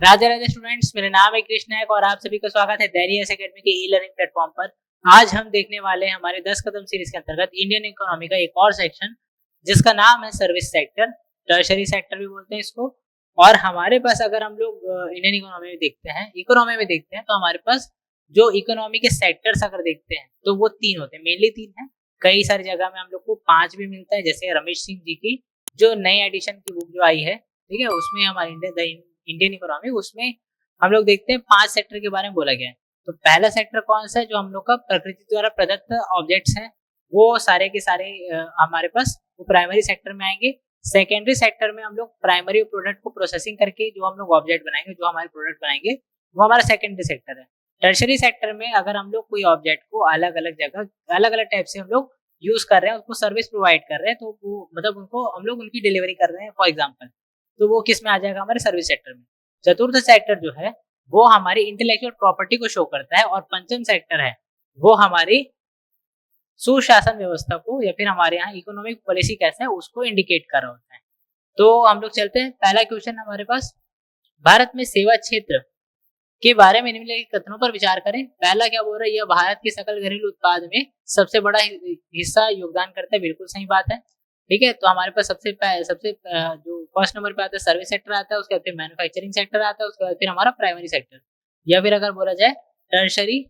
Radhe Radhe students, मेरा नाम है कृष्ण नायक और आप सभी का स्वागत है दैरी एस एकेडमी के ई लर्निंग प्लेटफॉर्म पर। आज हम देखने वाले हैं हमारे 10 कदम सीरीज के अंतर्गत इंडियन इकोनॉमी का एक और सेक्शन जिसका नाम है सर्विस सेक्टर, टर्शरी सेक्टर भी बोलते हैं इसको। और हमारे पास अगर हम लोग इंडियन इकोनॉमी में देखते हैं तो हमारे पास जो इकोनॉमी के सेक्टर्स अगर देखते हैं तो वो 3 होते हैं, मेनली 3 है। कई सारी जगह में हम लोग को 5 भी मिलता है, जैसे रमेश सिंह जी की जो नई एडिशन की बुक जो आई है, ठीक है, उसमें हमारे इंडियन इकोनॉमी, उसमें हम लोग देखते हैं 5 सेक्टर के बारे में बोला गया है। तो पहला सेक्टर कौन सा है? जो हम लोग का प्रकृति द्वारा प्रदत्त ऑब्जेक्ट्स हैं वो सारे के सारे हमारे पास वो प्राइमरी सेक्टर में आएंगे। सेकेंडरी सेक्टर में हम लोग प्राइमरी प्रोडक्ट को प्रोसेसिंग करके जो हम लोग ऑब्जेक्ट बनाएंगे, जो हमारे प्रोडक्ट बनाएंगे, वो हमारा सेकेंडरी सेक्टर है। टर्शरी सेक्टर में अगर हम लोग कोई ऑब्जेक्ट को अलग अलग जगह अलग अलग टाइप से हम लोग यूज कर रहे हैं, उसको सर्विस प्रोवाइड कर रहे हैं, तो वो मतलब उनको हम लोग उनकी डिलीवरी कर रहे हैं फॉर एग्जाम्पल, तो वो किस में आ जाएगा? हमारे सर्विस सेक्टर में। चतुर्थ सेक्टर जो है वो हमारी इंटेलेक्चुअल प्रॉपर्टी को शो करता है और पंचम सेक्टर है वो हमारी सुशासन व्यवस्था को या फिर हमारे यहाँ इकोनॉमिक पॉलिसी कैसा है उसको इंडिकेट कर रहा होता है। तो हम लोग चलते हैं, पहला क्वेश्चन हमारे पास, भारत में सेवा क्षेत्र के बारे में निम्नलिखित कथनों पर विचार करें। पहला क्या बोल रहा है? यह भारत के सकल घरेलू उत्पाद में सबसे बड़ा हिस्सा योगदान करता है। बिल्कुल सही बात है, ठीक है। तो हमारे पास सबसे जो फर्स्ट नंबर पे आता है सर्विस सेक्टर आता है, उसके बाद फिर मैन्युफैक्चरिंग सेक्टर आता है, उसके बाद फिर हमारा प्राइमरी सेक्टर, या फिर अगर बोला जाए टर्शरी,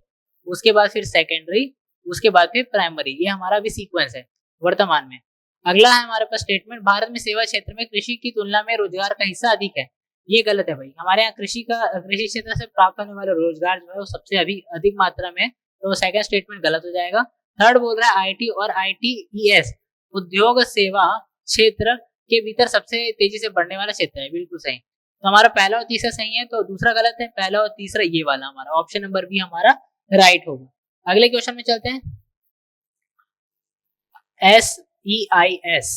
उसके बाद फिर सेकेंडरी, उसके बाद फिर प्राइमरी। ये हमारा भी सीक्वेंस है वर्तमान में। अगला है हमारे पास स्टेटमेंट, भारत में सेवा क्षेत्र में कृषि की तुलना में रोजगार का हिस्सा अधिक है। ये गलत है भाई। हमारे यहाँ कृषि क्षेत्र से प्राप्त होने वाले रोजगार जो है वो सबसे अधिक मात्रा में, तो सेकंड स्टेटमेंट गलत हो जाएगा। थर्ड बोल रहा है आईटी और आईटीईएस उद्योग सेवा क्षेत्र के भीतर सबसे तेजी से बढ़ने वाला क्षेत्र है। बिल्कुल सही। तो हमारा पहला और तीसरा सही है, तो दूसरा गलत है, पहला और तीसरा ये वाला हमारा ऑप्शन नंबर बी हमारा राइट होगा। अगले क्वेश्चन में चलते हैं। SEIS,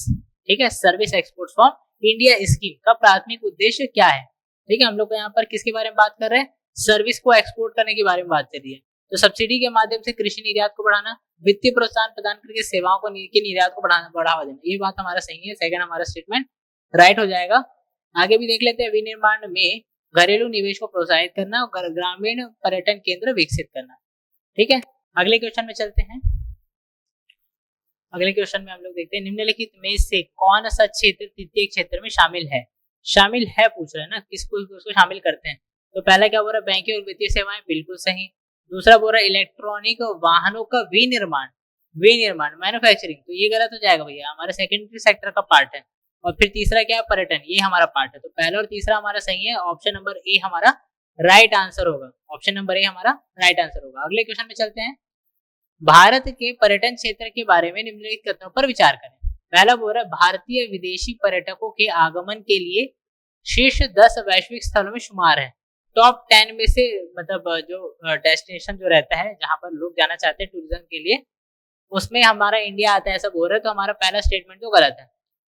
ठीक है, service export for India scheme का प्राथमिक उद्देश्य क्या है? ठीक है, हम लोग यहाँ पर किसके बारे में बात कर रहे हैं? सर्विस को एक्सपोर्ट करने के बारे में बात कर रही है। तो सब्सिडी के माध्यम से कृषि निर्यात को बढ़ाना, वित्तीय प्रोत्साहन प्रदान करके सेवाओं को निर्यात को बढ़ावा देना, ये बात हमारा सही है, सेकंड हमारा स्टेटमेंट राइट हो जाएगा। आगे भी देख लेते हैं, विनिर्माण में घरेलू निवेश को प्रोत्साहित करना और ग्रामीण पर्यटन केंद्र विकसित करना। ठीक है, अगले क्वेश्चन में चलते हैं। अगले क्वेश्चन में हम लोग देखते हैं, निम्नलिखित में से कौन सा क्षेत्र तृतीय क्षेत्र में शामिल है? शामिल है पूछ रहे हैं ना, किसको उसको शामिल करते हैं। तो पहला क्या बोल रहा है? बैंकिंग और वित्तीय सेवाएं, बिल्कुल सही। दूसरा बोल रहा है इलेक्ट्रॉनिक वाहनों का विनिर्माण मैन्युफैक्चरिंग, तो ये गलत हो जाएगा भैया, हमारा सेकेंडरी सेक्टर का पार्ट है। और फिर तीसरा क्या है? पर्यटन, ये हमारा पार्ट है। तो पहला और तीसरा हमारा सही है, ऑप्शन नंबर ए हमारा राइट आंसर होगा। ऑप्शन नंबर ए हमारा राइट आंसर होगा। अगले क्वेश्चन में चलते हैं, भारत के पर्यटन क्षेत्र के बारे में निम्नलिखित कथनों पर विचार करें। पहला बोल रहा है भारतीय विदेशी पर्यटकों के आगमन के लिए शीर्ष 10 वैश्विक स्थलों में शुमार है। टॉप 10 में से, मतलब जो डेस्टिनेशन जो रहता है जहां पर लोग जाना चाहते हैं टूरिज्म के लिए, उसमें हमारा इंडिया आता है, ऐसा बोल रहे हैं। तो हमारा पहला स्टेटमेंट तो गलत है।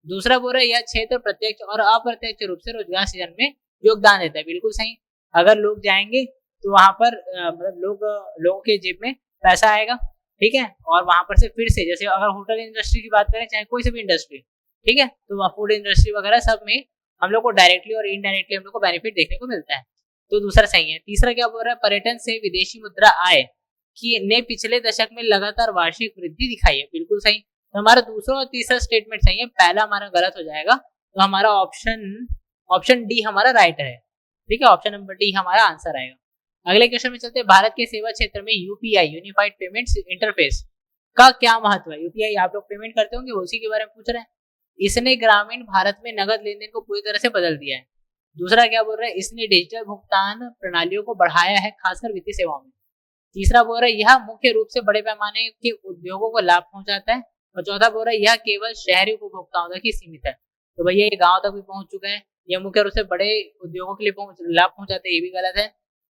दूसरा बोल रहा है यह क्षेत्र प्रत्यक्ष और अप्रत्यक्ष रूप से रोजगार सृजन में योगदान देता है, बिल्कुल सही। अगर लोग जाएंगे तो वहां पर मतलब लोगों के जेब में पैसा आएगा, ठीक है। और वहां पर से फिर से, जैसे अगर होटल इंडस्ट्री की बात करें, चाहे कोई सी भी इंडस्ट्री, ठीक है, तो फूड इंडस्ट्री वगैरह सब में हम लोग को डायरेक्टली और इनडायरेक्टली हम लोग को बेनिफिट देखने को मिलता है। तो दूसरा सही है। तीसरा क्या बोल रहा है? पर्यटन से विदेशी मुद्रा आय की ने पिछले दशक में लगातार वार्षिक वृद्धि दिखाई है, बिल्कुल सही। तो हमारा दूसरा और तीसरा स्टेटमेंट सही है, पहला हमारा गलत हो जाएगा। तो हमारा ऑप्शन डी हमारा राइट है, ठीक है, ऑप्शन नंबर डी हमारा आंसर आएगा। अगले क्वेश्चन में चलते हैं, भारत के सेवा क्षेत्र में यूपीआई यूनिफाइड पेमेंट्स इंटरफेस का क्या महत्व है? यूपीआई आप लोग पेमेंट करते होंगे, उसी के बारे में पूछ रहे हैं। इसने ग्रामीण भारत में नगद लेन देन को पूरी तरह से बदल दिया है। दूसरा क्या बोल रहा है? इसने डिजिटल भुगतान प्रणालियों को बढ़ाया है, खासकर वित्तीय सेवाओं में। तीसरा बोल रहा है यह मुख्य रूप से बड़े पैमाने के उद्योगों को लाभ पहुंचाता है। और चौथा बोल रहा है यह केवल शहरी उपभोक्ताओं तक ही सीमित है। तो भैया ये गाँव तक भी पहुंच चुका है, यह मुख्य रूप से बड़े उद्योगों के लिए लाभ पहुंचाते हैं, ये भी गलत है।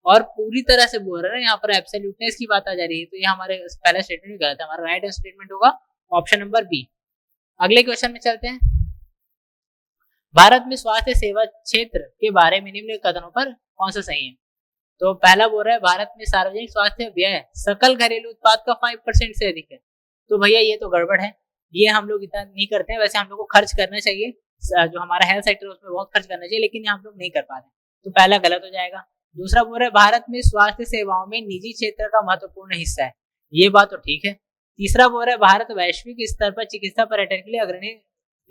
और पूरी तरह से बोल रहे हैं यहाँ पर एब्सोल्यूटनेस की बात आ जा रही है, तो ये हमारे पहला स्टेटमेंट भी गलत है, हमारा राइट स्टेटमेंट होगा ऑप्शन नंबर बी। अगले क्वेश्चन में चलते हैं, भारत में स्वास्थ्य सेवा क्षेत्र के बारे में निम्नलिखित कथनों पर कौन सा सही है? तो पहला बोल रहा है भारत में सार्वजनिक स्वास्थ्य व्यय सकल घरेलू उत्पाद का 5% से अधिक है। तो भैया ये तो गड़बड़ है, ये हम लोग इतना नहीं करते हैं। वैसे हम लोग को खर्च करना चाहिए, जो हमारा हेल्थ सेक्टर है उसमें बहुत खर्च करना चाहिए, लेकिन हम लोग नहीं कर पा रहे हैं। तो पहला गलत हो जाएगा। दूसरा बोल रहा है भारत में स्वास्थ्य सेवाओं में निजी क्षेत्र का महत्वपूर्ण हिस्सा है, ये बात तो ठीक है। तीसरा बोल रहा है भारत वैश्विक स्तर पर चिकित्सा पर्यटन के लिए अग्रणी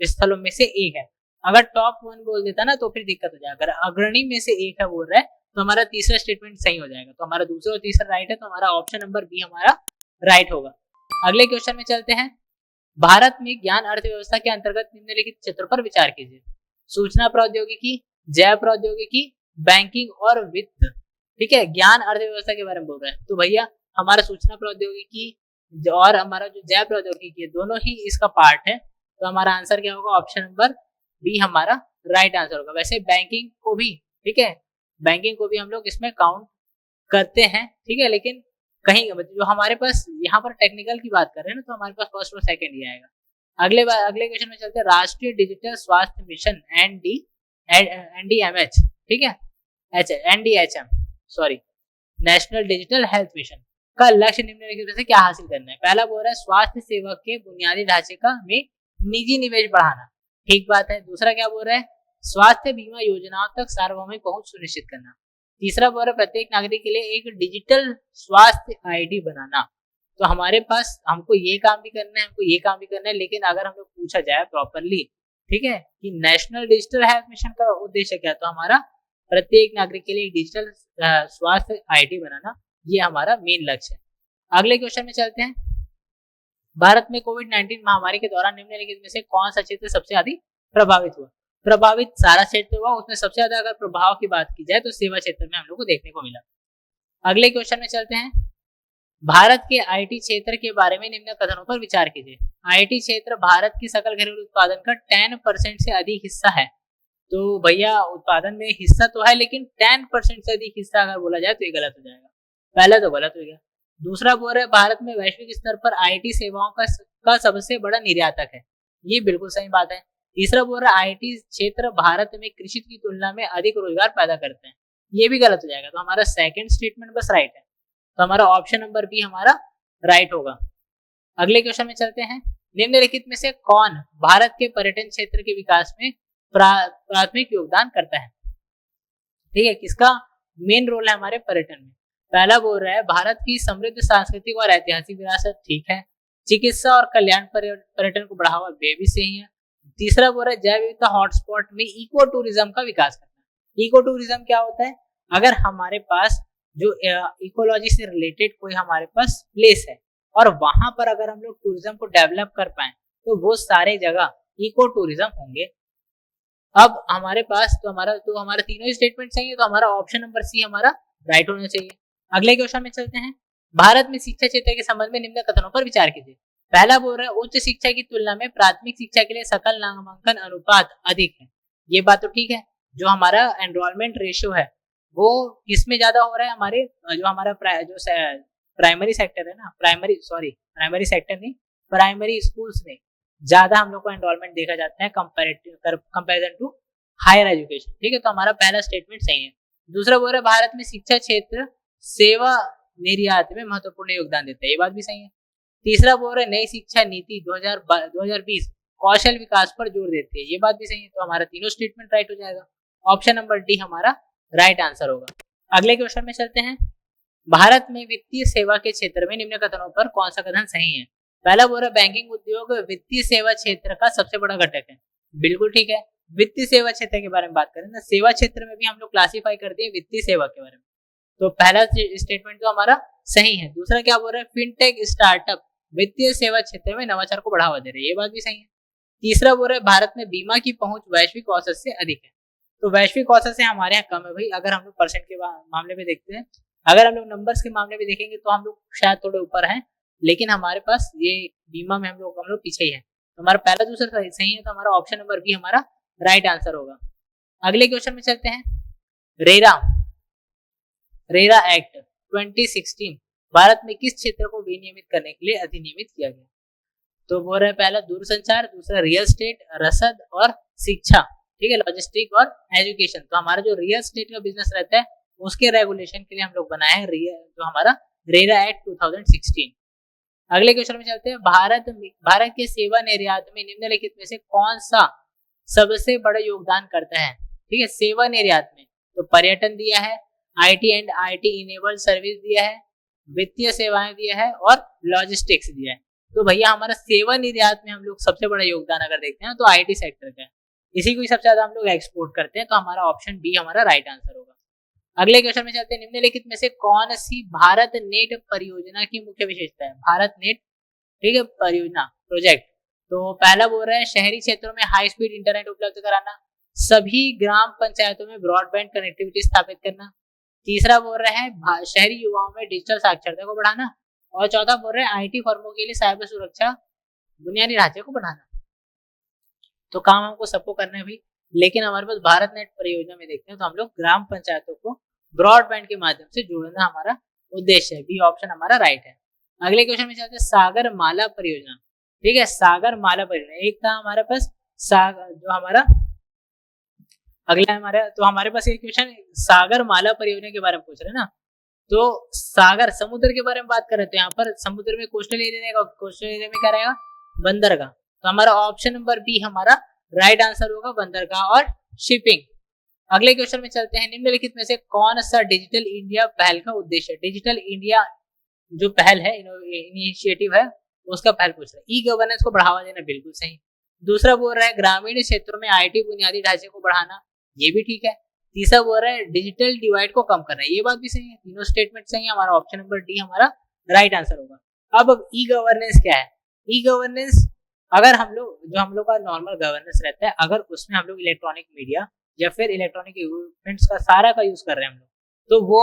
स्थलों में से एक है। अगर टॉप 1 बोल देता ना तो फिर दिक्कत हो जाएगा। अगर अग्रणी में से एक है बोल रहा है तो हमारा तीसरा स्टेटमेंट सही हो जाएगा। तो हमारा दूसरा और तीसरा राइट है, तो हमारा ऑप्शन नंबर बी हमारा राइट होगा। अगले क्वेश्चन में चलते हैं। भारत में ज्ञान अर्थव्यवस्था के अंतर्गत निम्नलिखित क्षेत्रों पर विचार कीजिए। सूचना प्रौद्योगिकी, जैव प्रौद्योगिकी, बैंकिंग और वित्त। ठीक है, ज्ञान अर्थव्यवस्था के बारे में बोल रहा है तो भैया हमारा सूचना प्रौद्योगिकी और हमारा जो जैव प्रौद्योगिकी है दोनों ही इसका पार्ट है। तो हमारा आंसर क्या होगा, ऑप्शन नंबर बी हमारा राइट आंसर होगा। वैसे बैंकिंग को भी, ठीक है, बैंकिंग को भी हम लोग इसमें काउंट करते हैं, ठीक है, लेकिन कहीं जो हमारे पास यहाँ पर टेक्निकल की बात कर रहे हैं ना तो हमारे पास फर्स्ट और सेकंड ही आएगा। अगले क्वेश्चन में चलते हैं। राष्ट्रीय डिजिटल स्वास्थ्य मिशन एनडीएमएच, ठीक है, NDHM sorry, national digital health mission का लक्ष्य निम्नलिखित में से क्या हासिल करना है। पहला बोल रहा है स्वास्थ्य सेवा के बुनियादी ढांचे का में निजी निवेश बढ़ाना, ठीक बात है। दूसरा क्या बोल रहा है, स्वास्थ्य बीमा योजनाओं तक सार्वभौमिक पहुंच सुनिश्चित करना। तीसरा बोल रहा है प्रत्येक नागरिक के लिए एक डिजिटल स्वास्थ्य आईडी बनाना। तो हमारे पास हमको ये काम भी करना है, हमको ये काम भी करना है, लेकिन अगर हम लोग पूछा जाए प्रॉपरली, ठीक है, कि नेशनल डिजिटल हेल्थ मिशन का उद्देश्य क्या, तो हमारा प्रत्येक नागरिक के लिए एक डिजिटल स्वास्थ्य आईडी बनाना, ये हमारा मेन लक्ष्य है। अगले क्वेश्चन में चलते हैं। भारत में कोविड-19 महामारी के दौरान निम्नलिखित में से कौन सा क्षेत्र सबसे अधिक प्रभावित हुआ। प्रभावित सारा क्षेत्र हुआ, उसमें सबसे ज्यादा अगर प्रभाव की बात की जाए तो सेवा क्षेत्र में हम लोग को देखने को मिला। अगले क्वेश्चन में चलते हैं। भारत के आईटी क्षेत्र के बारे में निम्न कथनों पर विचार कीजिए। आईटी क्षेत्र भारत के सकल घरेलू उत्पादन का 10% से अधिक हिस्सा है। तो भैया उत्पादन में हिस्सा तो है, लेकिन 10% से अधिक हिस्सा अगर बोला जाए तो ये गलत हो जाएगा। पहला तो गलत हो गया। दूसरा बोल रहा है भारत में वैश्विक स्तर पर आईटी सेवाओं का सबसे बड़ा निर्यातक है, ये बिल्कुल सही बात है। तीसरा बोल रहा है आईटी क्षेत्र भारत में कृषि की तुलना में अधिक रोजगार पैदा करते हैं, ये भी गलत हो जाएगा। तो हमारा सेकंड स्टेटमेंट बस राइट है, तो हमारा ऑप्शन नंबर बी हमारा राइट होगा। अगले क्वेश्चन में चलते हैं। निम्नलिखित में से कौन भारत के पर्यटन क्षेत्र के विकास में प्राथमिक योगदान करता है। ठीक है, किसका मेन रोल है हमारे पर्यटन में। पहला बोल रहा है भारत की समृद्ध सांस्कृतिक और ऐतिहासिक विरासत, ठीक है। चिकित्सा और कल्याण पर्यटन को बढ़ावा, वे भी सही है। तीसरा बोल रहा है जैव विविधता हॉटस्पॉट में इको टूरिज्म का विकास करना। इको टूरिज्म क्या होता है, अगर हमारे पास जो इकोलॉजी से रिलेटेड कोई हमारे पास प्लेस है और वहां पर अगर हम लोग टूरिज्म को डेवलप कर पाए तो वो सारे जगह इको टूरिज्म होंगे। अब हमारे पास हमारा तीनों ही स्टेटमेंट सही है, तो हमारा ऑप्शन नंबर सी हमारा राइट होना चाहिए। अगले क्वेश्चन में चलते हैं। भारत में शिक्षा क्षेत्र के संबंध में निम्न कथनों पर विचार कीजिए। पहला बोल रहा है उच्च शिक्षा की तुलना में प्राथमिक शिक्षा के लिए सकल नामांकन अनुपात अधिक है, ये बात तो ठीक है। जो हमारा एनरोलमेंट रेशियो है वो किसमें ज्यादा हो रहा है, हमारे जो हमारा प्राइमरी सेक्टर है ना, प्राइमरी सेक्टर नहीं, प्राइमरी स्कूल्स में ज्यादा हम लोग को एनरोलमेंट देखा जाता है कंपैरिजन टू हायर एजुकेशन। ठीक है, तो हमारा पहला स्टेटमेंट सही है। दूसरा बोल रहा है भारत में शिक्षा क्षेत्र सेवा निर्यात में महत्वपूर्ण योगदान देता है, ये बात भी सही है। तीसरा बोल रहा है नई शिक्षा नीति 2020 कौशल विकास पर जोर देती है, ये बात भी सही है। तो हमारा तीनों स्टेटमेंट राइट हो जाएगा। ऑप्शन नंबर डी हमारा राइट आंसर होगा। अगले क्वेश्चन में चलते हैं। भारत में वित्तीय सेवा के क्षेत्र में निम्न कथनों पर कौन सा कथन सही है। पहला बोल रहा है बैंकिंग उद्योग वित्तीय सेवा क्षेत्र का सबसे बड़ा घटक है, बिल्कुल ठीक है। वित्तीय सेवा क्षेत्र के बारे में बात करें ना, सेवा क्षेत्र में भी हम लोग क्लासीफाई करते हैं वित्तीय सेवा के बारे में, तो पहला स्टेटमेंट तो हमारा सही है। दूसरा क्या बोल रहा है फिनटेक स्टार्टअप वित्तीय सेवा क्षेत्र में नवाचार को बढ़ावा दे रहे हैं, ये बात भी सही है। तीसरा बोल रहा है भारत में बीमा की पहुंच वैश्विक औसत से अधिक है, तो वैश्विक औसत से हमारे यहाँ कम है भाई। अगर हम लोग परसेंट के मामले में देखते हैं, अगर हम लोग नंबर्स के मामले में देखेंगे तो हम लोग शायद थोड़े ऊपर हैं, लेकिन हमारे पास ये बीमा में हम लोग पीछे ही है। तो हमारा पहला दूसरा सही है, तो हमारा ऑप्शन नंबर बी हमारा राइट आंसर होगा। अगले क्वेश्चन में चलते हैं। रेरा एक्ट 2016 भारत में किस क्षेत्र को विनियमित करने के लिए अधिनियमित किया गया। तो बोल रहे हैं पहला दूरसंचार, दूसरा रियल एस्टेट, रसद और शिक्षा, ठीक है, लॉजिस्टिक और एजुकेशन। तो हमारा जो रियल एस्टेट का बिजनेस रहता है उसके रेगुलेशन के लिए हम लोग बनाए हैं जो हमारा रेरा एक्ट 2016। अगले क्वेश्चन में चलते हैं। भारत के सेवा निर्यात में निम्नलिखित में से कौन सा सबसे बड़ा योगदान करता है। ठीक है, सेवा निर्यात में तो पर्यटन दिया है, IT and IT enabled service दिया है, वित्तीय सेवाएं दिया है और लॉजिस्टिक्स दिया है। तो भैया हमारा सेवा निर्यात में हम लोग सबसे बड़ा योगदान अगर देखते हैं तो IT सेक्टर का है, इसी को सबसे ज्यादा हम लोग एक्सपोर्ट करते हैं, तो हमारा ऑप्शन बी हमारा राइट आंसर होगा। अगले क्वेश्चन में चलते हैं। निम्नलिखित में से कौन सी भारत नेट परियोजना की मुख्य विशेषता है? भारत नेट, ठीक है, परियोजना प्रोजेक्ट। तो पहला बोल रहा है शहरी क्षेत्रों में हाई स्पीड इंटरनेट उपलब्ध कराना, सभी ग्राम पंचायतों में ब्रॉडबैंड कनेक्टिविटी स्थापित करना। तीसरा बोल रहा है शहरी युवाओं में डिजिटल साक्षरता को बढ़ाना, और चौथा बोल रहे हैं IT फर्मों के लिए साइबर सुरक्षा बुनियादी ढांचे को बढ़ाना। तो काम हमको सबको करना है भी, लेकिन हमारे पास भारत नेट परियोजना में देखते हैं तो हम लोग ग्राम पंचायतों को ब्रॉडबैंड के माध्यम से जोड़ना हमारा उद्देश्य है। बी ऑप्शन हमारा राइट है। अगले क्वेश्चन में चलते हैं सागर माला परियोजना, ठीक है, सागर माला परियोजना। एक था हमारे पास सागर, जो हमारा अगला हमारा, तो हमारे पास एक क्वेश्चन सागर माला परियोजना के बारे में पूछ रहे हैं ना, तो सागर समुद्र के बारे में बात कर रहे थे। यहाँ पर समुद्र में कोस्टल एरिया रहेगा, कोस्टल एरिया में क्या रहेगा? बंदरगाह। तो हमारा ऑप्शन नंबर बी हमारा राइट आंसर होगा, बंदरगाह और शिपिंग। अगले क्वेश्चन में चलते हैं। निम्नलिखित में से कौन सा डिजिटल इंडिया पहल का उद्देश्य है? डिजिटल इंडिया जो पहल है, इनिशिएटिव है, उसका पहल पूछ रहा है। ई गवर्नेंस को बढ़ावा देना, बिल्कुल सही। दूसरा बोल रहा है ग्रामीण क्षेत्रों में IT बुनियादी ढांचे को बढ़ाना, ये भी ठीक है। तीसरा बोल रहा है डिजिटल डिवाइड को कम करना, ये बात भी सही है। तीनों स्टेटमेंट सही है, हमारा ऑप्शन नंबर डी हमारा राइट आंसर होगा। अब ई गवर्नेंस क्या है? ई गवर्नेंस, अगर हम लोग का नॉर्मल गवर्नेंस रहता है, अगर उसमें हम लोग इलेक्ट्रॉनिक मीडिया या फिर इलेक्ट्रॉनिक इक्विपमेंट्स का सारा का यूज कर रहे हैं हम लोग, तो वो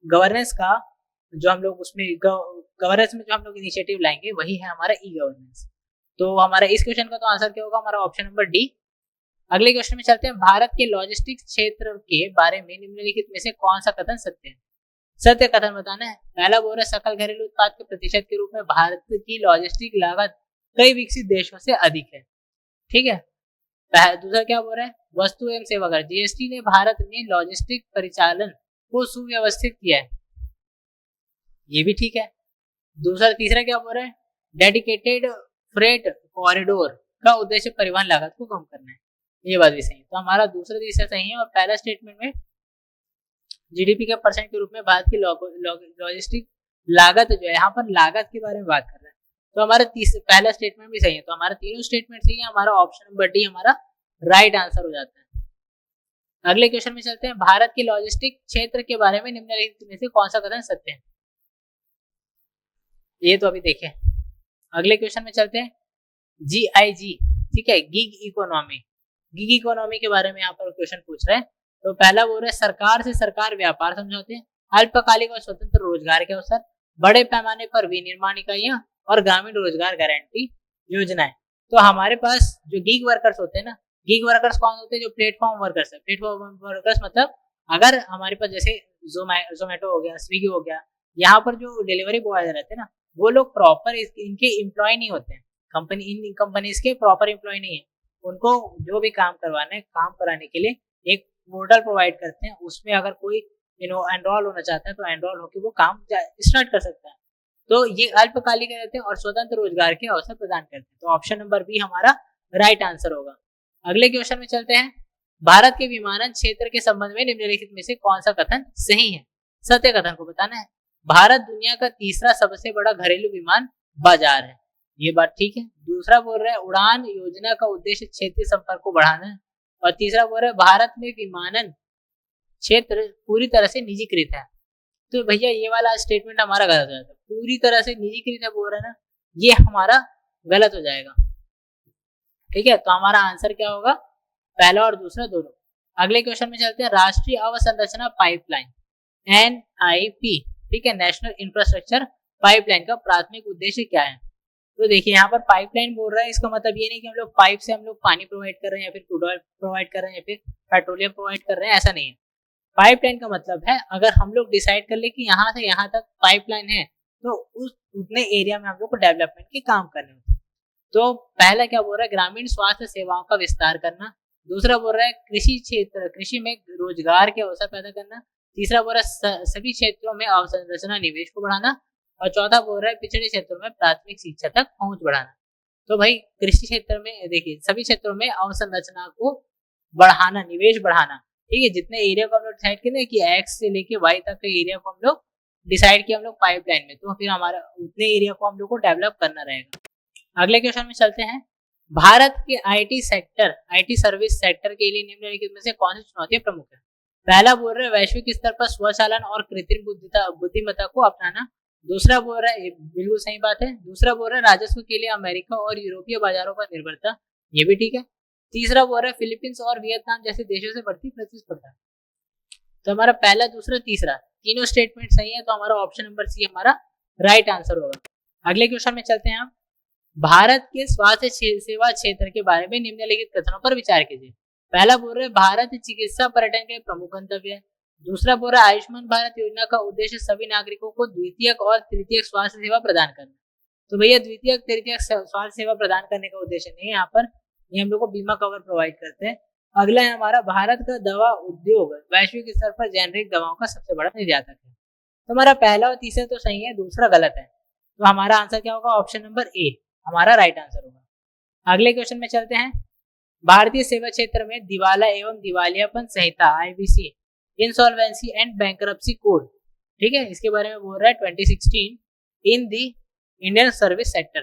गवर्नेंस का जो हम लोग उसमें गवर्नेंस में जो हम लोग इनिशिएटिव लाएंगे वही है हमारा ई गवर्नेंस। तो हमारा इस क्वेश्चन का तो आंसर क्या होगा? हमारा ऑप्शन नंबर डी। अगले क्वेश्चन में चलते हैं। भारत के लॉजिस्टिक्स क्षेत्र के बारे में निम्नलिखित में से कौन सा कथन सत्य है? सत्य कथन बताना है। पहला बोल रहा है सकल घरेलू उत्पाद के प्रतिशत के रूप में भारत की लॉजिस्टिक लागत कई विकसित देशों से अधिक है, ठीक है। दूसरा क्या बोल रहा है? वस्तु एवं सेवा कर GST ने भारत में लॉजिस्टिक परिचालन को सुव्यवस्थित किया है, ये भी ठीक है। तीसरा क्या बोल रहा है? डेडिकेटेड फ्रेट कॉरिडोर का उद्देश्य परिवहन लागत को कम करना है, ये बात भी सही है। तो हमारा दूसरा तीसरा सही है। और पहला स्टेटमेंट में GDP के परसेंट के रूप में भारत की लॉजिस्टिक लागत जो है, यहाँ पर लागत के बारे में बात कर रहे हैं, तो हमारा पहला स्टेटमेंट भी सही है। तो हमारा तीनों स्टेटमेंट सही है, हमारा ऑप्शन नंबर डी हमारा राइट आंसर हो जाता है। अगले क्वेश्चन में चलते हैं। भारत के लॉजिस्टिक क्षेत्र के बारे में निम्नलिखित में से कौन सा कथन सत्य है? ये तो अभी देखें। अगले क्वेश्चन में चलते हैं। GIG, ठीक है, गिग इकोनॉमी। गिग इकोनॉमी के बारे में यहाँ पर क्वेश्चन पूछ रहे हैं। तो पहला बोल रहे हैं सरकार से सरकार व्यापार समझौते, अल्पकालिक और स्वतंत्र रोजगार के अवसर, बड़े पैमाने पर विनिर्माण इकाइयां और ग्रामीण रोजगार गारंटी योजनाएं। तो हमारे पास जो गिग वर्कर्स होते हैं ना, गिग वर्कर्स कौन होते हैं? जो प्लेटफॉर्म वर्कर्स है। प्लेटफॉर्म वर्कर्स मतलब अगर हमारे पास जैसे जोमेटो हो गया, स्विगी हो गया, यहाँ पर जो डिलीवरी बॉय रहते हैं ना, वो लोग प्रॉपर इनके एम्प्लॉय नहीं होते हैं। इन कंपनीज के प्रॉपर एम्प्लॉय नहीं है। उनको जो भी काम करवाना है, काम कराने के लिए एक पोर्टल प्रोवाइड करते हैं, उसमें अगर कोई एनरोल होना चाहता है तो एनरोल होकर वो काम स्टार्ट कर सकता है। तो ये अल्पकालिक रहते हैं और स्वतंत्र रोजगार के अवसर प्रदान करते हैं। तो ऑप्शन नंबर बी हमारा राइट आंसर होगा। अगले क्वेश्चन में चलते हैं। भारत के विमानन क्षेत्र के संबंध में निम्नलिखित में से कौन सा कथन सही है? सत्य कथन को बताना है। भारत दुनिया का तीसरा सबसे बड़ा घरेलू विमान बाजार है, ये बात ठीक है। दूसरा बोल रहा है उड़ान योजना का उद्देश्य क्षेत्रीय संपर्क को बढ़ाना है। और तीसरा बोल रहा है भारत में विमानन क्षेत्र पूरी तरह से निजीकृत है। तो भैया ये वाला स्टेटमेंट हमारा गलत हो जाता है। पूरी तरह से निजीकृत है बोल रहा है ना, ये हमारा गलत हो जाएगा, ठीक है। तो हमारा आंसर क्या होगा? पहला और दूसरा दोनों। अगले क्वेश्चन में चलते हैं। राष्ट्रीय अवसंरचना पाइपलाइन NIP, ठीक है, नेशनल इंफ्रास्ट्रक्चर पाइपलाइन का प्राथमिक उद्देश्य क्या है? तो देखिए यहाँ पर पाइपलाइन बोल रहा है, इसका मतलब ये नहीं कि हम लोग पाइप से हम लोग पानी प्रोवाइड कर रहे हैं या फिर क्रूड ऑयल प्रोवाइड कर रहे हैं या फिर पेट्रोलियम प्रोवाइड कर रहे हैं, ऐसा नहीं है। पाइपलाइन का मतलब है अगर हम लोग डिसाइड कर ले कि यहाँ से यहाँ तक पाइपलाइन है, तो उतने एरिया में हम लोग को डेवलपमेंट के काम करने होते हैं। तो पहला क्या बोल रहा है? ग्रामीण स्वास्थ्य सेवाओं का विस्तार करना। दूसरा बोल रहा है कृषि क्षेत्र, कृषि में रोजगार के अवसर पैदा करना। तीसरा बोल रहा है सभी क्षेत्रों में अवसंरचना निवेश को बढ़ाना। और चौथा बोल रहा है पिछड़े क्षेत्रों में प्राथमिक शिक्षा तक पहुंच बढ़ाना। तो भाई कृषि क्षेत्र में देखिए, सभी क्षेत्रों में अवसंरचना को बढ़ाना, निवेश बढ़ाना, ठीक है, जितने एरिया को हम लोग डिसाइड करें कि एक्स से लेके वाई तक के एरिया को हम लोग डिसाइड किया हम लोग पाइपलाइन में, तो फिर हमारा उतने एरिया को हम लोग को डेवलप करना रहेगा। अगले क्वेश्चन में चलते हैं। भारत के IT sector, IT service sector के लिए निम्नलिखित में से कौन सी चुनौतियां प्रमुख है? पहला बोल रहा है वैश्विक स्तर पर स्वचालन और कृत्रिम बुद्धिमत्ता को अपनाना। दूसरा बोल रहा है, बिल्कुल सही बात है। दूसरा बोल रहा है राजस्व के लिए अमेरिका और यूरोपीय बाजारों पर निर्भरता, ये भी ठीक है। तीसरा बोल रहा है फिलीपींस और वियतनाम जैसे देशों से बढ़ती प्रतिस्पर्धा। तो हमारा पहला, दूसरा, तीसरा तीनों स्टेटमेंट सही है, तो हमारा ऑप्शन नंबर सी हमारा राइट आंसर होगा। अगले क्वेश्चन में चलते हैं हम। भारत के स्वास्थ्य सेवा क्षेत्र के बारे में निम्नलिखित कथनों पर विचार कीजिए। पहला बोल रहे भारत चिकित्सा पर्यटन के प्रमुख गंतव्य है। दूसरा बोल रहा है आयुष्मान भारत योजना का उद्देश्य सभी नागरिकों को द्वितीयक और तृतीयक स्वास्थ्य सेवा प्रदान करना। तो भैया द्वितीयक तृतीयक स्वास्थ्य सेवा प्रदान करने का उद्देश्य नहीं है यहाँ पर, ये हम लोग को बीमा कवर प्रोवाइड करते हैं। अगला है हमारा भारत का दवा उद्योग वैश्विक स्तर पर जेनरिक दवाओं का सबसे बड़ा निर्यातक है। तो हमारा पहला और तीसरा तो सही है, दूसरा गलत है, तो हमारा आंसर क्या होगा? ऑप्शन नंबर ए हमारा राइट आंसर होगा। अगले क्वेश्चन में चलते हैं। भारतीय सेवा क्षेत्र में दिवाला एवं दिवालियापन संहिता IBC insolvency and bankruptcy code, ठीक है, इसके बारे में बोल रहा है 2016 इन दी इंडियन सर्विस सेक्टर।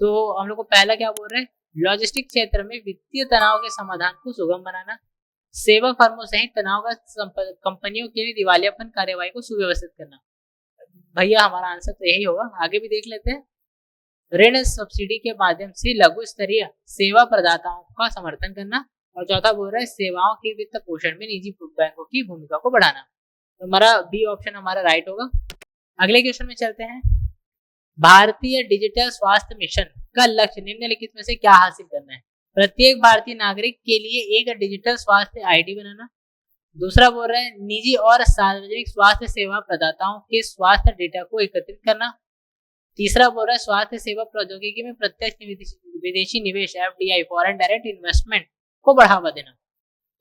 तो हम लोग को पहला क्या बोल रहे हैं? लॉजिस्टिक क्षेत्र में वित्तीय तनाव के समाधान को सुगम बनाना, सेवा फर्मों सहित तनाव कंपनियों के लिए दिवालियापन कार्यवाही को सुव्यवस्थित करना। भैया हमारा आंसर तो यही होगा। आगे भी देख लेते हैं। ऋण सब्सिडी के माध्यम से लघु स्तरीय सेवा प्रदाताओं का समर्थन करना, और चौथा बोल रहा है सेवाओं के वित्त पोषण में निजी बैंकों की भूमिका को बढ़ाना। तो हमारा बी ऑप्शन हमारा राइट होगा। अगले क्वेश्चन में चलते हैं। भारतीय डिजिटल स्वास्थ्य मिशन का लक्ष्य निम्नलिखित में से क्या हासिल करना है? प्रत्येक भारतीय नागरिक के लिए एक डिजिटल स्वास्थ्य ID बनाना। दूसरा बोल रहा है निजी और सार्वजनिक स्वास्थ्य सेवा प्रदाताओं के स्वास्थ्य डेटा को एकत्रित करना। तीसरा बोल रहा है स्वास्थ्य सेवा प्रौद्योगिकी में प्रत्यक्ष विदेशी निवेश FDI फॉरेन डायरेक्ट इन्वेस्टमेंट को बढ़ावा देना।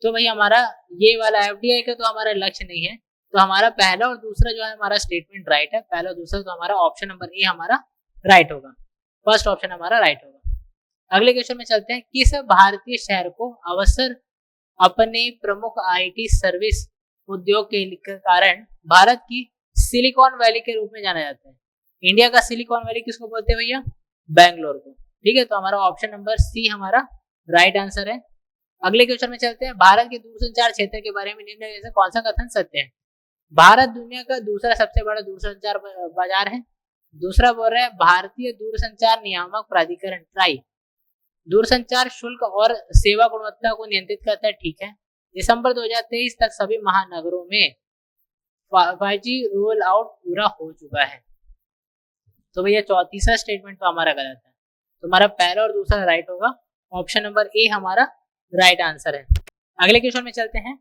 तो भाई हमारा ये वाला FDI का तो हमारा लक्ष्य नहीं है, तो हमारा पहला और दूसरा जो है हमारा स्टेटमेंट राइट है। पहला और दूसरा तो हमारा ऑप्शन नंबर ए हमारा राइट होगा, फर्स्ट ऑप्शन हमारा राइट होगा। अगले क्वेश्चन में चलते हैं। किस भारतीय शहर को अवसर अपने प्रमुख IT सर्विस उद्योग के कारण भारत की सिलिकॉन वैली के रूप में जाना जाता है? इंडिया का सिलिकॉन वैली किसको बोलते हैं भैया? बैंगलोर को, ठीक है, तो हमारा ऑप्शन नंबर सी हमारा राइट आंसर है। अगले क्वेश्चन में चलते हैं। भारत के दूरसंचार क्षेत्र के बारे में निम्नलिखित में कौन सा कथन सत्य है? भारत दुनिया का दूसरा सबसे बड़ा दूरसंचार बाजार है। दूसरा बोल रहा है भारतीय दूरसंचार नियामक प्राधिकरण ट्राई दूरसंचार शुल्क और सेवा गुणवत्ता को नियंत्रित करता है, ठीक है। दिसंबर 2023 तक सभी महानगरों में 5G रोल आउट पूरा हो चुका है। तो भैया तीसरा स्टेटमेंट तो हमारा गलत है, तो हमारा पहला और दूसरा राइट होगा। ऑप्शन नंबर ए हमारा राइट आंसर है। अगले क्वेश्चन में चलते हैं।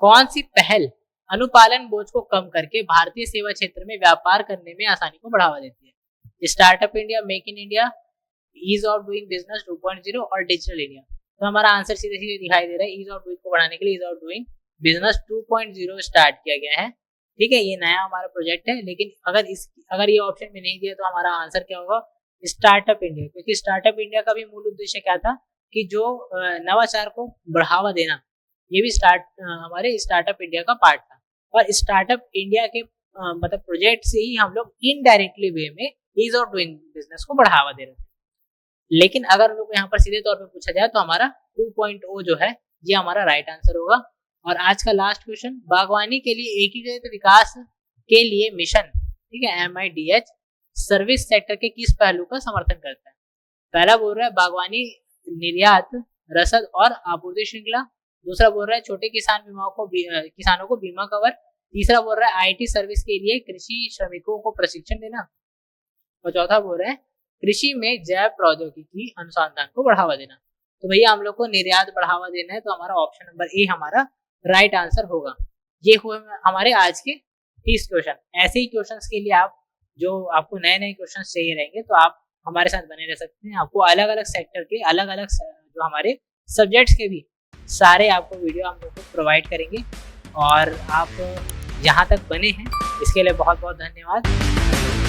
कौन सी पहल अनुपालन बोझ को कम करके भारतीय सेवा क्षेत्र में व्यापार करने में आसानी को बढ़ावा देती है? Startup India, make in India, ease of doing business 2.0 और डिजिटल इंडिया। तो हमारा आंसर सीधे सीधे दिखाई दे रहा है। ईज ऑफ डूइंग को बढ़ाने के लिए ease of doing business 2.0 start किया गया है, ठीक है, ये नया हमारा प्रोजेक्ट है। लेकिन अगर ये ऑप्शन में नहीं दिया तो हमारा आंसर क्या होगा? स्टार्टअप इंडिया, क्योंकि स्टार्टअप इंडिया का भी मूल उद्देश्य क्या था कि जो नवाचार को बढ़ावा देना, ये भी हमारे स्टार्टअप इंडिया का पार्ट था। और स्टार्टअप इंडिया के मतलब प्रोजेक्ट से ही हम लोग इनडायरेक्टली वे में ईज ऑफ डूइंग बिजनेस को बढ़ावा दे रहे थे। लेकिन अगर लोग यहाँ पर सीधे तौर पे पूछा जाए तो हमारा 2.0 जो है ये हमारा राइट आंसर होगा। और आज का लास्ट क्वेश्चन। बागवानी के लिए एकीकृत विकास के लिए मिशन, ठीक है, MIDH सर्विस सेक्टर के किस पहलू का समर्थन करता है? पहला बोल रहा है बागवानी निर्यात, रसद और आपूर्ति श्रृंखला। दूसरा बोल रहा है छोटे किसानों को बीमा कवर। तीसरा बोल रहा है IT सर्विस के लिए कृषि श्रमिकों को प्रशिक्षण देना। और चौथा बोल रहा है कृषि में जैव प्रौद्योगिकी अनुसंधान को बढ़ावा देना। तो भैया हम लोग को निर्यात बढ़ावा देना है, तो हमारा ऑप्शन नंबर ए हमारा राइट आंसर होगा। ये हुए हमारे आज के 30 क्वेश्चन। ऐसे ही क्वेश्चंस के लिए जो आपको नए नए क्वेश्चन चाहिए रहेंगे तो आप हमारे साथ बने रह सकते हैं। आपको अलग अलग सेक्टर के अलग अलग जो हमारे सब्जेक्ट्स के भी सारे आपको वीडियो हम लोग को प्रोवाइड करेंगे। और आप यहाँ तक बने हैं इसके लिए बहुत बहुत धन्यवाद।